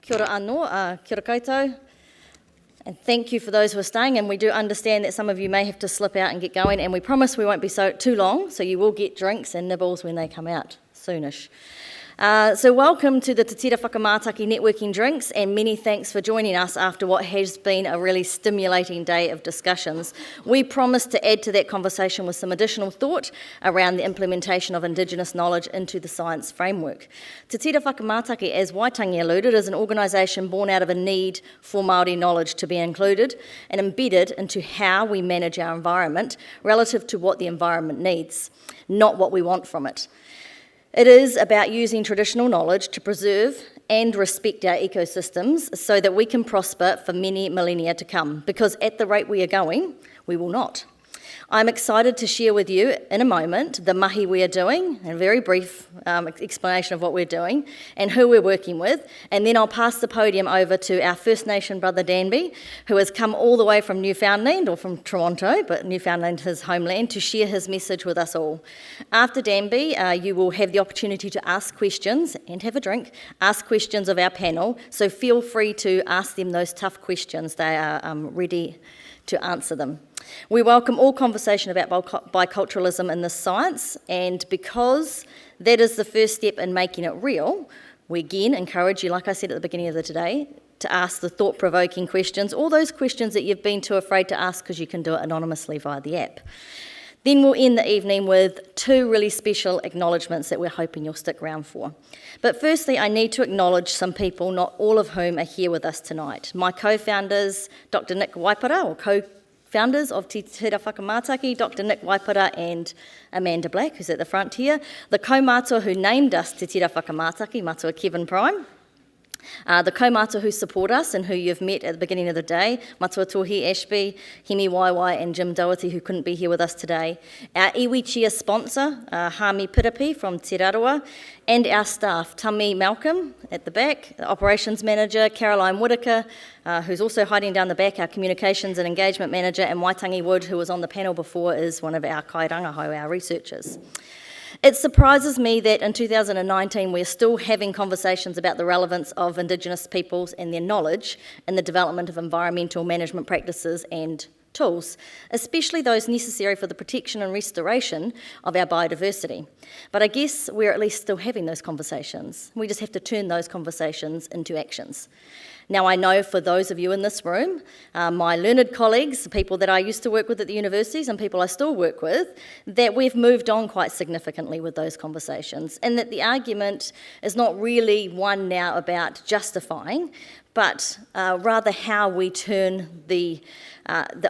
Kia ora anō, kia ora koutou, and thank you for those who are staying, and we do understand that some of you may have to slip out and get going, and we promise we won't be too long, so you will get drinks and nibbles when they come out soonish. So welcome to the Tira Whakamātaki networking drinks, and many thanks for joining us after what has been a really stimulating day of discussions. We promise to add to that conversation with some additional thought around the implementation of Indigenous knowledge into the science framework. Tira Whakamātaki, as Waitangi alluded, is an organisation born out of a need for Māori knowledge to be included and embedded into how we manage our environment relative to what the environment needs, not what we want from it. It is about using traditional knowledge to preserve and respect our ecosystems so that we can prosper for many millennia to come, because at the rate we are going, we will not. I'm excited to share with you in a moment the mahi we are doing, a very brief explanation of what we're doing and who we're working with, and then I'll pass the podium over to our First Nation brother Danby, who has come all the way from Newfoundland, or from Toronto, but Newfoundland his homeland, to share his message with us all. After Danby, you will have the opportunity to ask questions and have a drink, ask questions of our panel, so feel free to ask them those tough questions. They are ready to answer them. We welcome all conversation about biculturalism in this science, and because that is the first step in making it real, we again encourage you, like I said at the beginning of the day, to ask the thought-provoking questions, all those questions that you've been too afraid to ask because you can do it anonymously via the app. Then we'll end the evening with two really special acknowledgements that we're hoping you'll stick around for. But firstly, I need to acknowledge some people, not all of whom are here with us tonight. My co-founders, Dr. Nick Waipara, or co-founders of Tira Whakamātaki, Dr. Nick Waipara and Amanda Black, who's at the front here. The kaumātua who named us Te Tira Whakamātaki, Matua Kevin Prime. The kaumātua who support us and who you've met at the beginning of the day, Matua Tohi Ashby, Hemi Waiwai and Jim Doherty, who couldn't be here with us today. Our iwi chia sponsor, Hami Pirapi from Te Raroa, and our staff, Tami Malcolm at the back, the operations manager, Caroline Whitaker, who's also hiding down the back, our communications and engagement manager, and Waitangi Wood, who was on the panel before, is one of our kairangahau, our researchers. It surprises me that in 2019 we're still having conversations about the relevance of Indigenous peoples and their knowledge in the development of environmental management practices and tools, especially those necessary for the protection and restoration of our biodiversity. But I guess we're at least still having those conversations. We just have to turn those conversations into actions. Now, I know for those of you in this room, my learned colleagues, the people that I used to work with at the universities and people I still work with, that we've moved on quite significantly with those conversations, and that the argument is not really one now about justifying, but rather how we turn the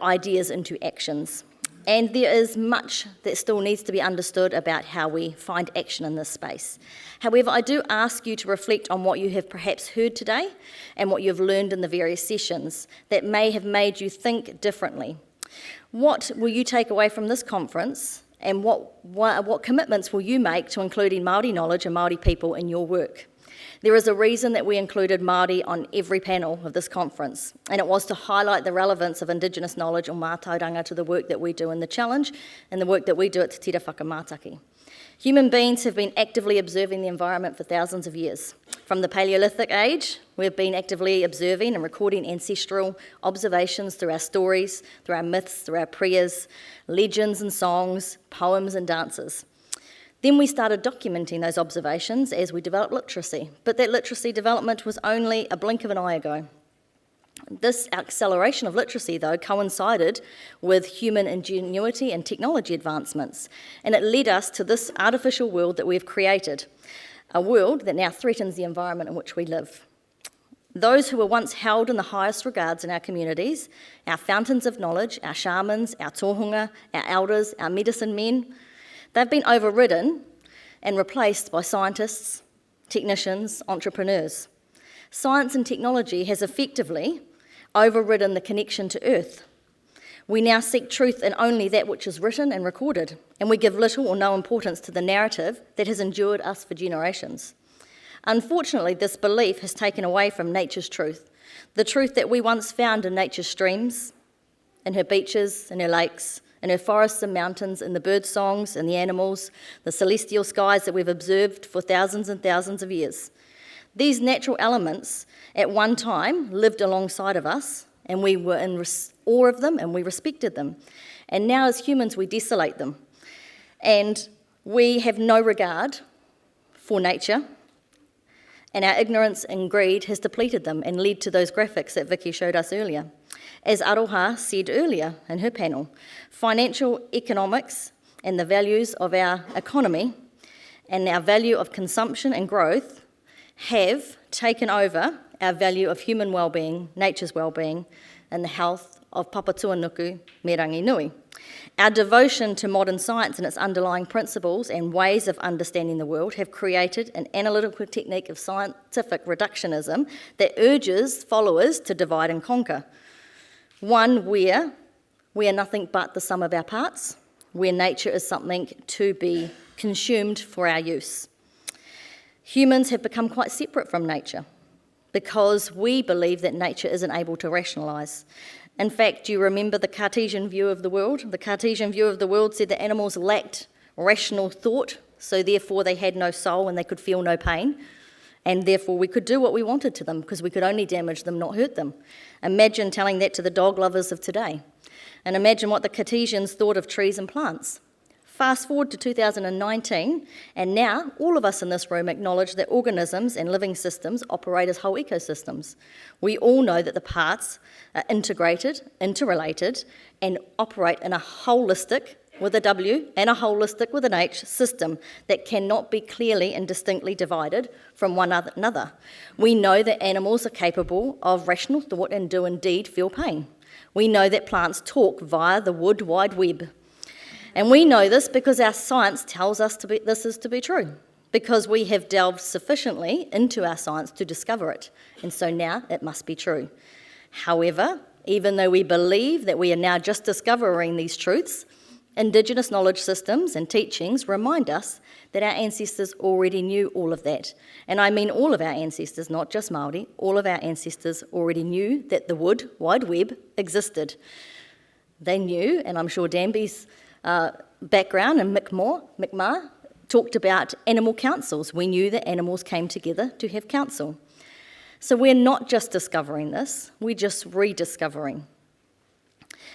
ideas into actions. And there is much that still needs to be understood about how we find action in this space. However, I do ask you to reflect on what you have perhaps heard today and what you've learned in the various sessions that may have made you think differently. What will you take away from this conference, and what commitments will you make to including Māori knowledge and Māori people in your work? There is a reason that we included Māori on every panel of this conference, and it was to highlight the relevance of Indigenous knowledge or mātauranga to the work that we do in the Challenge and the work that we do at Te Tira Whakamātaki. Human beings have been actively observing the environment for thousands of years. From the Paleolithic age, we've been actively observing and recording ancestral observations through our stories, through our myths, through our prayers, legends and songs, poems and dances. Then we started documenting those observations as we developed literacy, but that literacy development was only a blink of an eye ago. This acceleration of literacy, though, coincided with human ingenuity and technology advancements, and it led us to this artificial world that we've created, a world that now threatens the environment in which we live. Those who were once held in the highest regards in our communities, our fountains of knowledge, our shamans, our tohunga, our elders, our medicine men, they've been overridden and replaced by scientists, technicians, entrepreneurs. Science and technology has effectively overridden the connection to Earth. We now seek truth in only that which is written and recorded, and we give little or no importance to the narrative that has endured us for generations. Unfortunately, this belief has taken away from nature's truth, the truth that we once found in nature's streams, in her beaches, in her lakes, in her forests and mountains, in the bird songs and the animals, the celestial skies that we've observed for thousands and thousands of years. These natural elements at one time lived alongside of us, and we were in awe of them and we respected them. And now as humans we desolate them. And we have no regard for nature, and our ignorance and greed has depleted them and led to those graphics that Vicky showed us earlier. As Aroha said earlier in her panel, financial economics and the values of our economy and our value of consumption and growth have taken over our value of human well-being, nature's well-being, and the health of Papatuanuku me Ranginui. Our devotion to modern science and its underlying principles and ways of understanding the world have created an analytical technique of scientific reductionism that urges followers to divide and conquer. One where we are nothing but the sum of our parts, where nature is something to be consumed for our use. Humans have become quite separate from nature because we believe that nature isn't able to rationalise. In fact, do you remember the Cartesian view of the world? The Cartesian view of the world said that animals lacked rational thought, so therefore they had no soul and they could feel no pain, and therefore we could do what we wanted to them because we could only damage them, not hurt them. Imagine telling that to the dog lovers of today. And imagine what the Cartesians thought of trees and plants. Fast forward to 2019, and now all of us in this room acknowledge that organisms and living systems operate as whole ecosystems. We all know that the parts are integrated, interrelated, and operate in a holistic, with a W, and a holistic with an H, system that cannot be clearly and distinctly divided from one another. We know that animals are capable of rational thought and do indeed feel pain. We know that plants talk via the wood wide web. And we know this because our science tells us this is to be true, because we have delved sufficiently into our science to discover it, and so now it must be true. However, even though we believe that we are now just discovering these truths, Indigenous knowledge systems and teachings remind us that our ancestors already knew all of that. And I mean all of our ancestors, not just Māori. All of our ancestors already knew that the wood wide web existed. They knew, and I'm sure Danby's background and Mi'kmaq talked about animal councils. We knew that animals came together to have council. So we're not just discovering this, we're just rediscovering.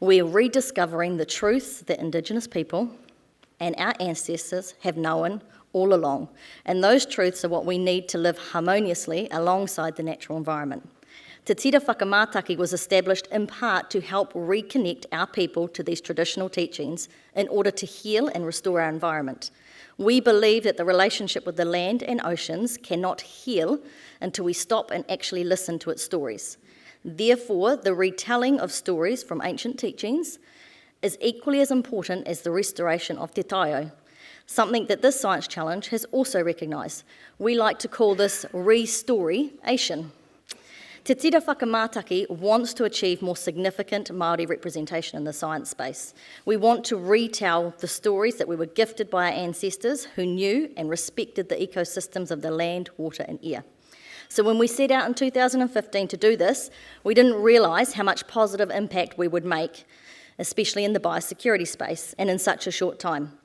We're rediscovering the truths that Indigenous people and our ancestors have known all along. And those truths are what we need to live harmoniously alongside the natural environment. Te Tira Whakamātaki was established in part to help reconnect our people to these traditional teachings in order to heal and restore our environment. We believe that the relationship with the land and oceans cannot heal until we stop and actually listen to its stories. Therefore, the retelling of stories from ancient teachings is equally as important as the restoration of te taio, something that this science challenge has also recognised. We like to call this re-storyation. Te Tira Whakamātaki wants to achieve more significant Māori representation in the science space. We want to retell the stories that we were gifted by our ancestors who knew and respected the ecosystems of the land, water and air. So when we set out in 2015 to do this, we didn't realise how much positive impact we would make, especially in the biosecurity space and in such a short time.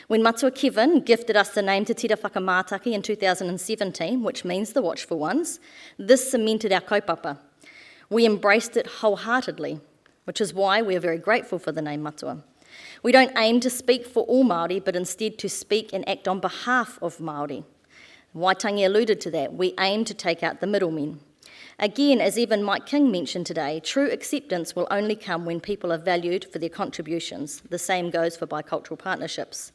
When Matua Kevin gifted us the name Te Tira Whakamātaki in 2017, which means the watchful ones, this cemented our kaupapa. We embraced it wholeheartedly, which is why we are very grateful for the name Matua. We don't aim to speak for all Māori, but instead to speak and act on behalf of Māori. Waitangi alluded to that. We aim to take out the middlemen. Again, as even Mike King mentioned today, true acceptance will only come when people are valued for their contributions. The same goes for bicultural partnerships.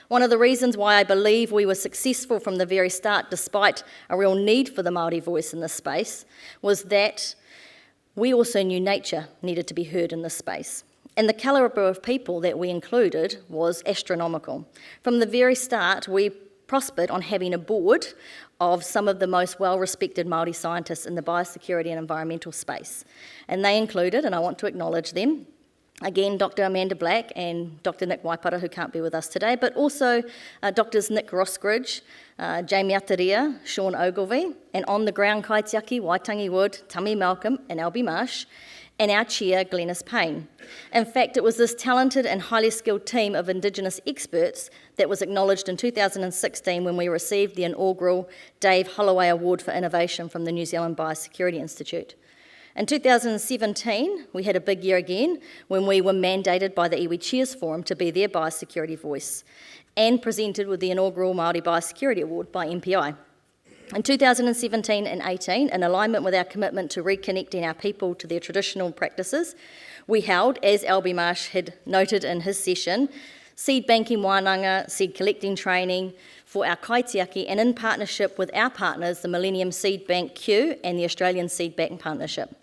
One of the reasons why I believe we were successful from the very start, despite a real need for the Māori voice in this space, was that we also knew nature needed to be heard in this space. And the calibre of people that we included was astronomical. From the very start, we prospered on having a board of some of the most well-respected Māori scientists in the biosecurity and environmental space. And they included, and I want to acknowledge them, again, Dr. Amanda Black and Dr. Nick Waipara, who can't be with us today, but also Drs. Nick Roskridge, Jamie Ataria, Sean Ogilvie, and on the ground Kaitiaki, Waitangi Wood, Tami Malcolm and Albie Marsh, and our chair, Glenys Payne. In fact, it was this talented and highly skilled team of Indigenous experts that was acknowledged in 2016 when we received the inaugural Dave Holloway Award for Innovation from the New Zealand Biosecurity Institute. In 2017, we had a big year again when we were mandated by the iwi Chairs Forum to be their biosecurity voice and presented with the inaugural Māori Biosecurity Award by MPI. In 2017 and 18, in alignment with our commitment to reconnecting our people to their traditional practices, we held, as Albie Marsh had noted in his session, seed banking wānanga, seed collecting training for our kaitiaki, and in partnership with our partners, the Millennium Seed Bank Q and the Australian Seed Bank Partnership.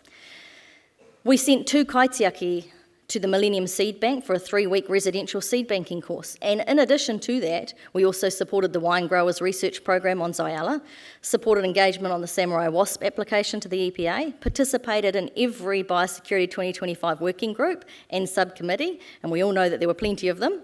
We sent 2 kaitiaki to the Millennium Seed Bank for a 3-week residential seed banking course. And in addition to that, we also supported the Wine Growers Research Program on Zyala, supported engagement on the Samurai Wasp application to the EPA, participated in every Biosecurity 2025 working group and subcommittee, and we all know that there were plenty of them,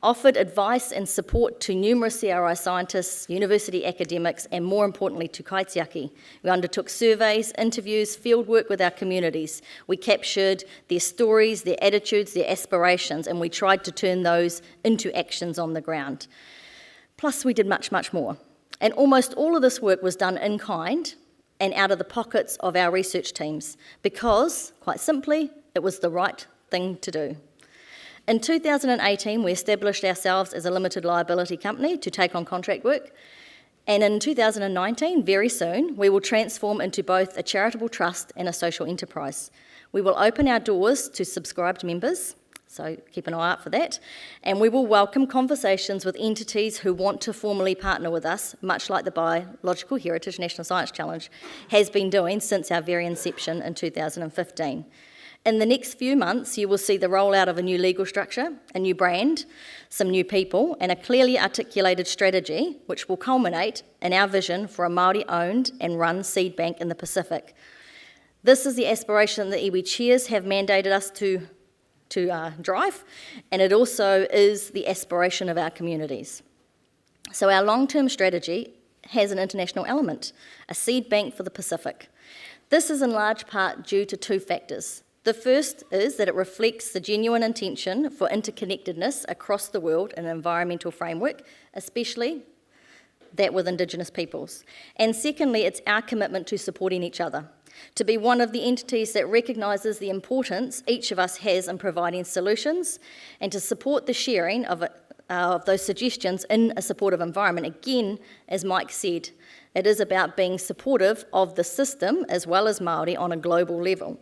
offered advice and support to numerous CRI scientists, university academics, and more importantly to kaitiaki. We undertook surveys, interviews, fieldwork with our communities. We captured their stories, their attitudes, their aspirations, and we tried to turn those into actions on the ground. Plus, we did much, much more. And almost all of this work was done in kind and out of the pockets of our research teams because, quite simply, it was the right thing to do. In 2018, we established ourselves as a limited liability company to take on contract work. And in 2019, very soon, we will transform into both a charitable trust and a social enterprise. We will open our doors to subscribed members, so keep an eye out for that. And we will welcome conversations with entities who want to formally partner with us, much like the Biological Heritage National Science Challenge has been doing since our very inception in 2015. In the next few months, you will see the rollout of a new legal structure, a new brand, some new people, and a clearly articulated strategy, which will culminate in our vision for a Māori-owned and run seed bank in the Pacific. This is the aspiration that iwi Chairs have mandated us to drive, and it also is the aspiration of our communities. So our long-term strategy has an international element, a seed bank for the Pacific. This is in large part due to 2 factors. The first is that it reflects the genuine intention for interconnectedness across the world in an environmental framework, especially that with Indigenous peoples. And secondly, it's our commitment to supporting each other, to be one of the entities that recognises the importance each of us has in providing solutions and to support the sharing of those suggestions in a supportive environment. Again, as Mike said, it is about being supportive of the system as well as Māori on a global level.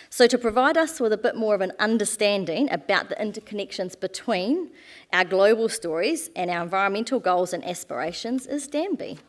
So to provide us with a bit more of an understanding about the interconnections between our global stories and our environmental goals and aspirations is Danby.